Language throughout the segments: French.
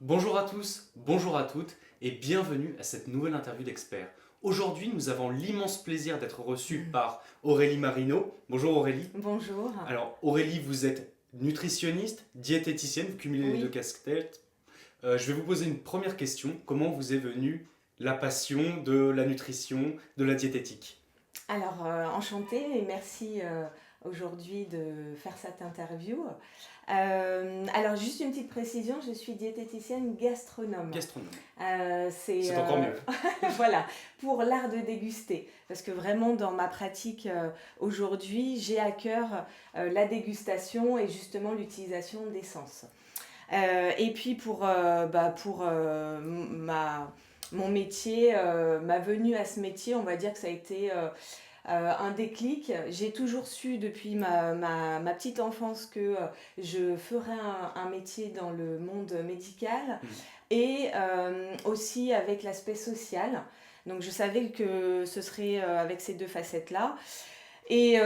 Bonjour à tous, bonjour à toutes et bienvenue à cette nouvelle interview d'experts. Aujourd'hui, nous avons l'immense plaisir d'être reçus par Aurélie Marino. Bonjour Aurélie. Bonjour. Alors Aurélie, vous êtes nutritionniste, diététicienne, vous cumulez les deux Oui. casquettes. Je vais vous poser une première question. Comment vous est venue la passion de la nutrition, de la diététique? Alors, enchantée et merci aujourd'hui de faire cette interview. Alors, juste une petite précision, je suis diététicienne gastronome. Gastronome. C'est C'est encore mieux. voilà, pour l'art de déguster. Parce que vraiment, dans ma pratique aujourd'hui, j'ai à cœur la dégustation et justement l'utilisation des sens. Et puis mon métier, ma venue à ce métier, on va dire que ça a été un déclic. J'ai toujours su depuis ma petite enfance que je ferais un métier dans le monde médical et aussi avec l'aspect social. Donc je savais que ce serait avec ces deux facettes-là. Et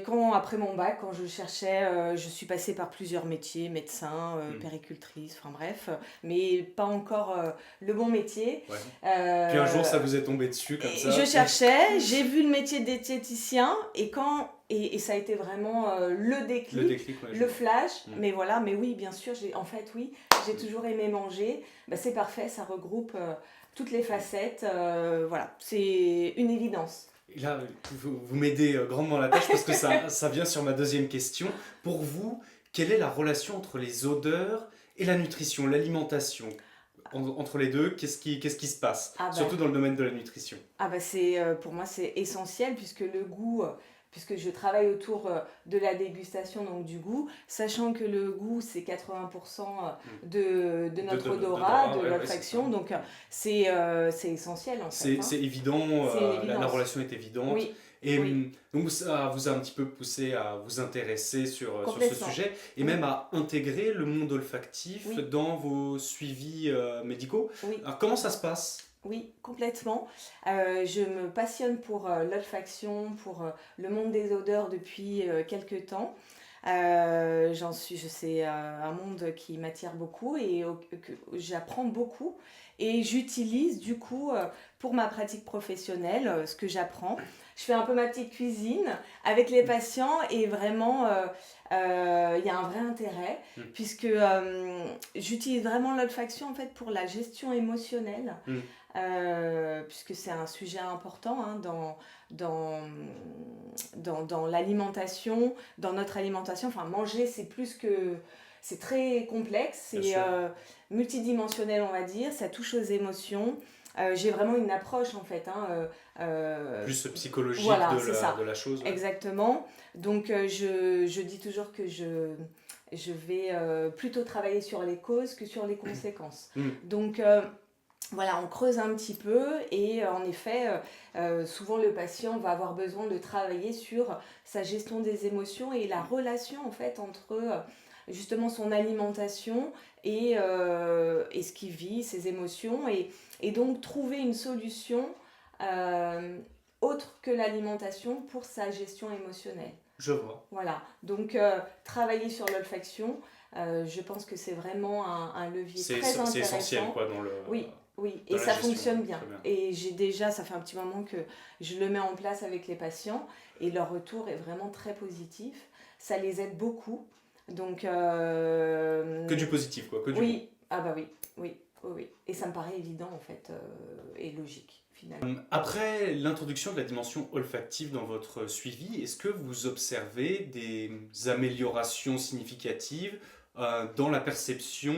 quand, après mon bac, quand je cherchais, je suis passée par plusieurs métiers, médecin, péricultrice, enfin bref, mais pas encore le bon métier. Ouais. Puis un jour, Euh, ça vous est tombé dessus comme ça. je cherchais, j'ai vu le métier de diététicien et ça a été vraiment le déclic, Le déclic, ouais, le flash. Mais Mm. voilà, mais oui, bien sûr, j'ai toujours aimé manger. Bah, c'est parfait, ça regroupe toutes les facettes. Voilà, c'est une évidence. Et là, vous m'aidez grandement la tâche parce que ça vient sur ma deuxième question. Pour vous, quelle est la relation entre les odeurs et la nutrition, l'alimentation? Entre les deux, qu'est-ce qui se passe? Ah bah, Surtout dans le domaine de la nutrition. pour moi c'est essentiel puisque le goût, puisque je travaille autour de la dégustation, donc du goût, sachant que le goût c'est 80% de notre odorat, de ouais, ouais, c'est ça. l'olfaction, donc c'est essentiel en fait. C'est évident, C'est une la évidence. relation est évidente. Oui, Et oui, donc ça vous a un petit peu poussé à vous intéresser sur ce complètement. sujet et Oui, même à intégrer le monde olfactif oui, dans vos suivis médicaux. oui. Alors comment ça se passe? Oui, complètement. Je me passionne pour l'olfaction, pour le monde des odeurs depuis quelques temps. C'est un monde qui m'attire beaucoup et que j'apprends beaucoup. Et j'utilise du coup pour ma pratique professionnelle ce que j'apprends. Je fais un peu ma petite cuisine avec les patients et vraiment il y a un vrai intérêt Mm. puisque j'utilise vraiment l'olfaction en fait pour la gestion émotionnelle Mm. puisque c'est un sujet important hein, dans, dans l'alimentation, dans notre alimentation. Enfin, manger, c'est plus que... C'est très complexe, Bien c'est sûr. multidimensionnel, on va dire, ça touche aux émotions. J'ai vraiment une approche, en fait. Plus psychologique Voilà, c'est ça, de la chose. Ouais. exactement. Donc, je dis toujours que je vais plutôt travailler sur les causes que sur les conséquences. Mm. Donc, voilà, on creuse un petit peu et en effet, souvent le patient va avoir besoin de travailler sur sa gestion des émotions et la relation en fait entre justement son alimentation et ce qu'il vit, ses émotions et donc trouver une solution euh, autre que l'alimentation pour sa gestion émotionnelle. Je vois. Voilà, donc travailler sur l'olfaction, je pense que c'est vraiment un levier très C'est essentiel intéressant. quoi dans Oui, oui, dans et la ça gestion. fonctionne bien. Très bien. Et ça fait un petit moment que je le mets en place avec les patients et leur retour est vraiment très positif. Ça les aide beaucoup. Donc, Que du positif quoi, que du bon. oui, ah bah oui, oui, oui, oui. Et ça me paraît évident en fait et logique finalement. Après l'introduction de la dimension olfactive dans votre suivi, est-ce que vous observez des améliorations significatives dans la perception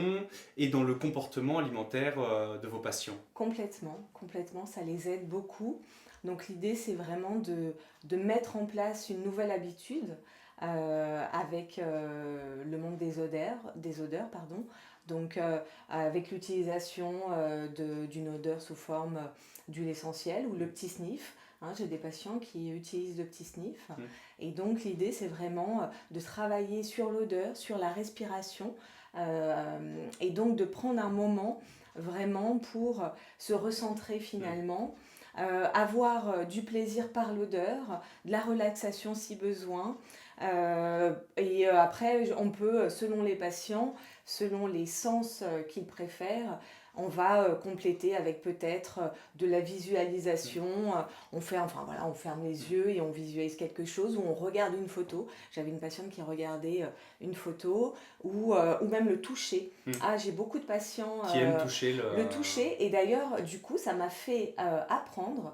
et dans le comportement alimentaire de vos patients? Complètement, complètement, ça les aide beaucoup. Donc l'idée, c'est vraiment de mettre en place une nouvelle habitude avec le monde des odeurs pardon. Donc avec l'utilisation d'une odeur sous forme d'huile essentielle ou le petit sniff. Hein, j'ai des patients qui utilisent le petit sniff. Mm. Et donc l'idée, c'est vraiment de travailler sur l'odeur, sur la respiration et donc de prendre un moment vraiment pour se recentrer finalement, avoir du plaisir par l'odeur, de la relaxation si besoin. Et après, on peut, selon les patients, selon les sens qu'ils préfèrent, on va compléter avec peut-être de la visualisation. On ferme les yeux et on visualise quelque chose, ou on regarde une photo. J'avais une patiente qui regardait une photo, ou même le toucher. Ah, j'ai beaucoup de patients Qui aiment toucher le toucher. Et d'ailleurs, du coup, ça m'a fait apprendre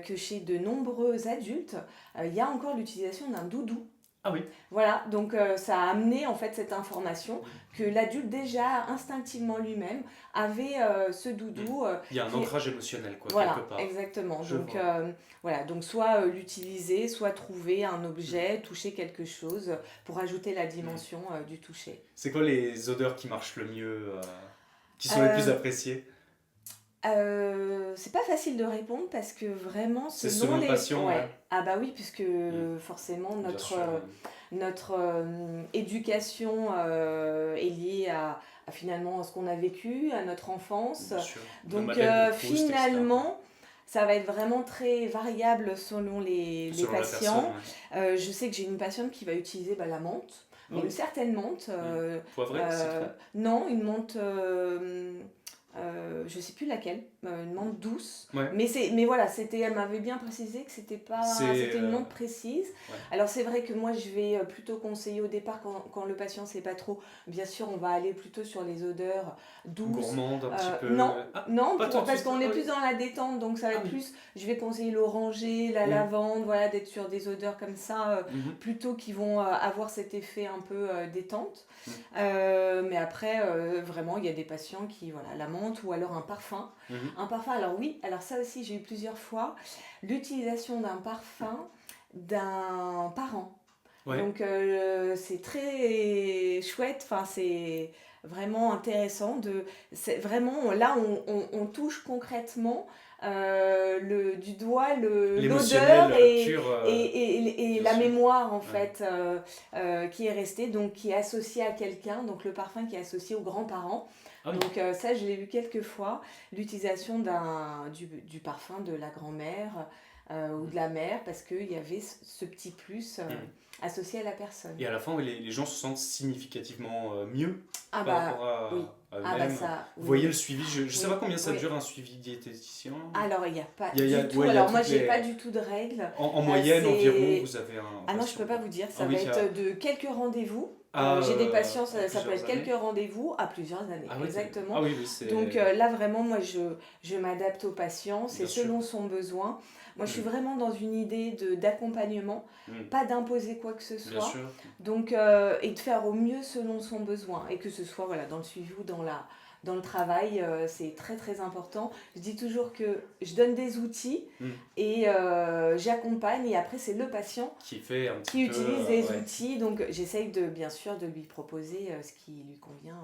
que chez de nombreux adultes, il y a encore l'utilisation d'un doudou. Ah oui. Voilà, donc ça a amené en fait cette information que l'adulte déjà instinctivement lui-même avait ce doudou. Il y a un ancrage émotionnel, quoi, Voilà, quelque part. exactement. Je Donc vois. voilà, donc soit l'utiliser, soit trouver un objet, toucher quelque chose pour ajouter la dimension du toucher. C'est quoi les odeurs qui marchent le mieux, qui sont les plus Euh, appréciées? c'est pas facile de répondre parce que vraiment C'est selon selon le les... patient, Ouais. ouais. Ah bah oui, puisque forcément Bien notre, sûr. notre éducation est liée à finalement ce qu'on a vécu, à notre enfance. Bien sûr. Nos Donc Madeleines de Proust, etc. finalement, ça va être vraiment très variable selon les Selon la patients. personne, ouais. Je sais que j'ai une patiente qui va utiliser la menthe, Ah mais oui. une certaine menthe. Poivrée, citron. Non, une menthe... je sais plus laquelle, une menthe douce. Ouais. Mais voilà, elle m'avait bien précisé que c'était une menthe précise. Ouais. Alors c'est vrai que moi je vais plutôt conseiller au départ quand le patient sait pas trop. Bien sûr, on va aller plutôt sur les odeurs douces. Gourmande un petit peu. Non, Ah, non, pas tout de parce suite. qu'on est Ah oui. plus dans la détente, donc ça va être oui. plus. Je vais conseiller l'oranger, la lavande, voilà, d'être sur des odeurs comme ça, plutôt qui vont avoir cet effet un peu détente. Mais après, vraiment, il y a des patients qui, voilà, la menthe ou alors un parfum. Un parfum, alors oui, alors ça aussi, j'ai eu plusieurs fois l'utilisation d'un parfum d'un parent. Ouais. Donc, c'est très chouette, enfin, c'est vraiment intéressant. C'est vraiment, là, on touche concrètement du doigt L'émotionnel l'odeur et, pur. et Bien la sûr. mémoire en Ouais. fait qui est restée, donc qui est associée à quelqu'un, donc le parfum qui est associé aux grands-parents. Ah oui. Donc ça je l'ai vu quelques fois, l'utilisation du parfum de la grand-mère ou de la mère, parce qu'il y avait ce petit plus associé à la personne. Et à la fin, oui, les gens se sentent significativement mieux Ah par bah rapport à oui. eux-mêmes. Ah bah ça, Vous oui. voyez le suivi, je ne sais Oui, pas combien ça oui. dure un suivi diététicien. Alors il n'y a pas Il y a- du tout, ouais, il y a alors moi toutes j'ai les- pas du tout de règles. En moyenne, c'est- environ, vous avez un. Ah non, je patient. peux pas vous dire, ça Ah oui, va il y a- être de quelques rendez-vous. Ah, J'ai des patients, ça peut plusieurs être années. quelques rendez-vous à plusieurs années, Ah oui, exactement. Ah oui, oui, c'est. Donc là vraiment, moi je m'adapte au patient, c'est Bien sûr. selon son besoin. Moi je suis vraiment dans une idée d'accompagnement, pas d'imposer quoi que ce Bien soit. sûr. Donc, et de faire au mieux selon son besoin. Et que ce soit voilà, dans le suivi ou dans le travail, c'est très très important. Je dis toujours que je donne des outils et j'accompagne, et après c'est le patient Qui fait un petit qui peu. utilise les Ouais. outils. Donc j'essaye bien sûr de lui proposer ce qui lui convient.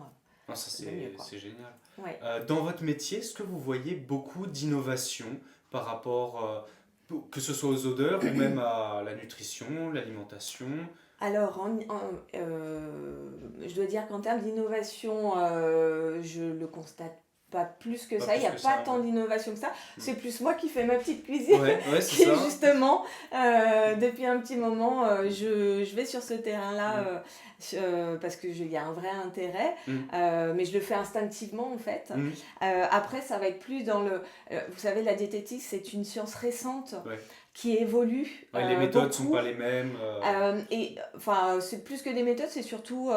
Non, ça le mieux, quoi. c'est génial. Ouais. Dans votre métier, est-ce que vous voyez beaucoup d'innovations par rapport, que ce soit aux odeurs ou même à la nutrition, l'alimentation? Alors, je dois dire qu'en termes d'innovation, je le constate pas plus que Pas ça. Il plus n'y a que pas ça, tant ouais. d'innovation que ça. C'est plus moi qui fais ma petite cuisine. Ouais, c'est ça. Justement, depuis un petit moment, je vais sur ce terrain-là parce qu'il y a un vrai intérêt, mais je le fais instinctivement en fait. Après, ça va être plus dans le... vous savez, la diététique, c'est une science récente qui évolue Ouais, les méthodes ne sont beaucoup. pas les mêmes. Et enfin, c'est plus que des méthodes, c'est surtout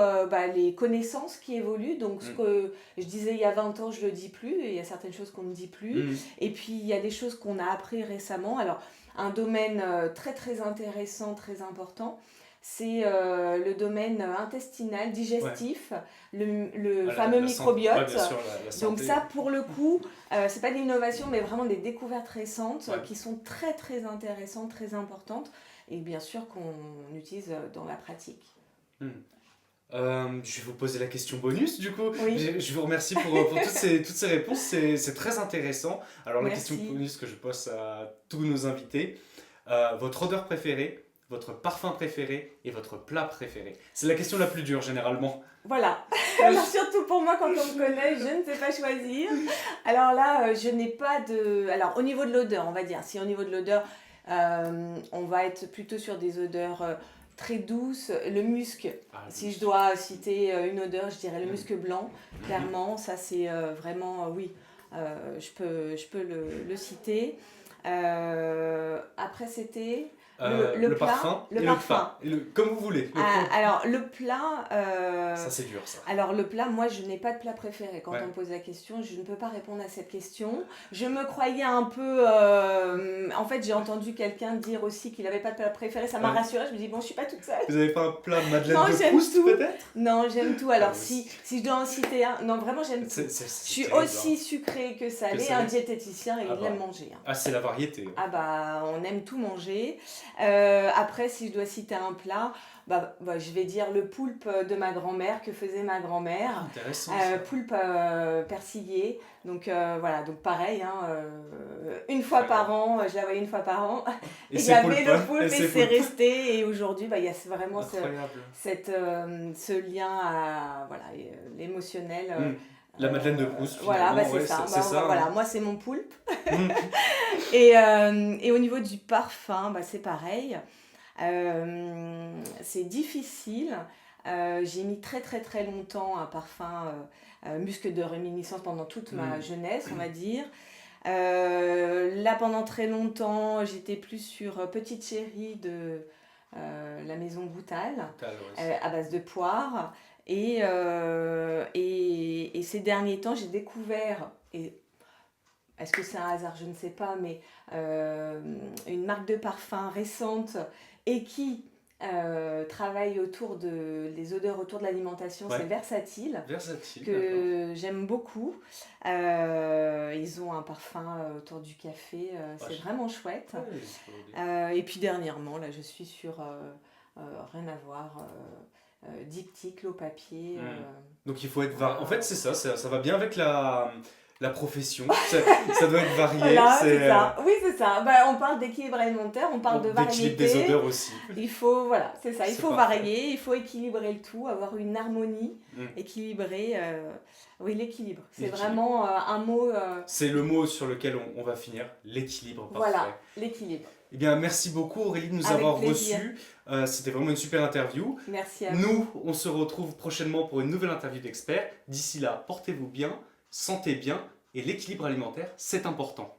les connaissances qui évoluent. Donc, ce que je disais il y a 20 ans, je le dis plus. Et il y a certaines choses qu'on ne dit plus. Et puis, il y a des choses qu'on a appris récemment. Alors, un domaine très, très intéressant, très important, c'est le domaine intestinal, digestif, le fameux microbiote. Ouais, bien sûr, la santé. Donc ça, pour le coup, c'est pas de l'innovation, mais vraiment des découvertes récentes Ouais. qui sont très très intéressantes, très importantes, et bien sûr qu'on utilise dans la pratique. Je vais vous poser la question bonus du coup. Oui. Je vous remercie pour toutes ces réponses, c'est très intéressant. Alors la Merci. question bonus que je pose à tous nos invités, votre odeur préférée, votre parfum préféré et votre plat préféré. C'est la question la plus dure généralement. Voilà, surtout pour moi quand on me connaît, je ne sais pas choisir. Alors là, je n'ai pas de... Alors au niveau de l'odeur, on va dire, si au niveau de l'odeur, on va être plutôt sur des odeurs très douce. Le musc, Ah, si oui. je dois citer une odeur, je dirais le Mm. musc blanc. Mhm. Clairement, ça c'est vraiment, oui, je peux le citer. Après, c'était le Le plat. parfum Le et le parfum. plat. Comme vous voulez. Alors, le plat, Ça, c'est dur, ça. alors le plat, moi je n'ai pas de plat préféré. Quand Ouais. on me pose la question, je ne peux pas répondre à cette question. Je me croyais un peu... en fait, j'ai entendu quelqu'un dire aussi qu'il n'avait pas de plat préféré. Ça m'a Ouais. rassurée. Je me dis, bon, je suis pas toute seule. Vous avez pas un plat Madeleine Non, de j'aime Proust, tout. peut-être? Non, j'aime tout. Alors, Ah, si je dois en citer un... Non, vraiment, j'aime tout. C'est Je suis terrible, aussi hein. sucrée que salée. salée. Un diététicien, et Ah il bah. aime manger. Hein. Ah, c'est la variété. Ah bah, on aime tout manger. Après, si je dois citer un plat, je vais dire le poulpe de ma grand-mère, que faisait ma Ah, grand-mère. intéressant, ça. Poulpe persillé. Donc voilà, donc pareil, hein, une fois par an, je la voyais une fois par an. Et Il y c'est avait poulpe, le poulpe et c'est poulpe. resté. Et aujourd'hui, il y a vraiment Incroyable. ce lien à voilà, l'émotionnel. Mm. La Madeleine de Proust, Voilà, finalement, c'est ouais, ça. c'est ça. Voilà, Hein. moi c'est mon poulpe. Mm. Et au niveau du parfum, c'est pareil. C'est difficile. J'ai mis très très très longtemps un parfum musc de réminiscence pendant toute ma jeunesse, on va dire. Là, pendant très longtemps, j'étais plus sur Petite Chérie de la maison Boutal, à base de poire. Et ces derniers temps, j'ai découvert, et est-ce que c'est un hasard, je ne sais pas, mais une marque de parfum récente et qui travaille autour les odeurs autour de l'alimentation, Ouais. c'est Versatile, Versatile, que j'aime beaucoup. Ils ont un parfum autour du café, c'est vraiment chouette. Ouais, Et puis dernièrement, là, je suis sur rien à voir. Diptyque, l'eau papier. Donc il faut être varié. En fait, c'est ça, ça va bien avec la profession. Ça doit être varié. Voilà, c'est ça. Oui, c'est ça. On parle d'équilibre alimentaire, on parle de d'équilibre variété. des odeurs aussi. Il faut, voilà, c'est ça. Il C'est faut parfait. varier, il faut équilibrer le tout, avoir une harmonie, Mm. équilibrer. Oui, l'équilibre. C'est L'équilibre. vraiment un mot. C'est le mot sur lequel on va finir, l'équilibre parfait. Voilà, l'équilibre. Eh bien, merci beaucoup Aurélie de nous Avec avoir plaisir. reçus. C'était vraiment une super interview. Merci à vous. Nous, on se retrouve prochainement pour une nouvelle interview d'experts. D'ici là, portez-vous bien, sentez bien et l'équilibre alimentaire, c'est important.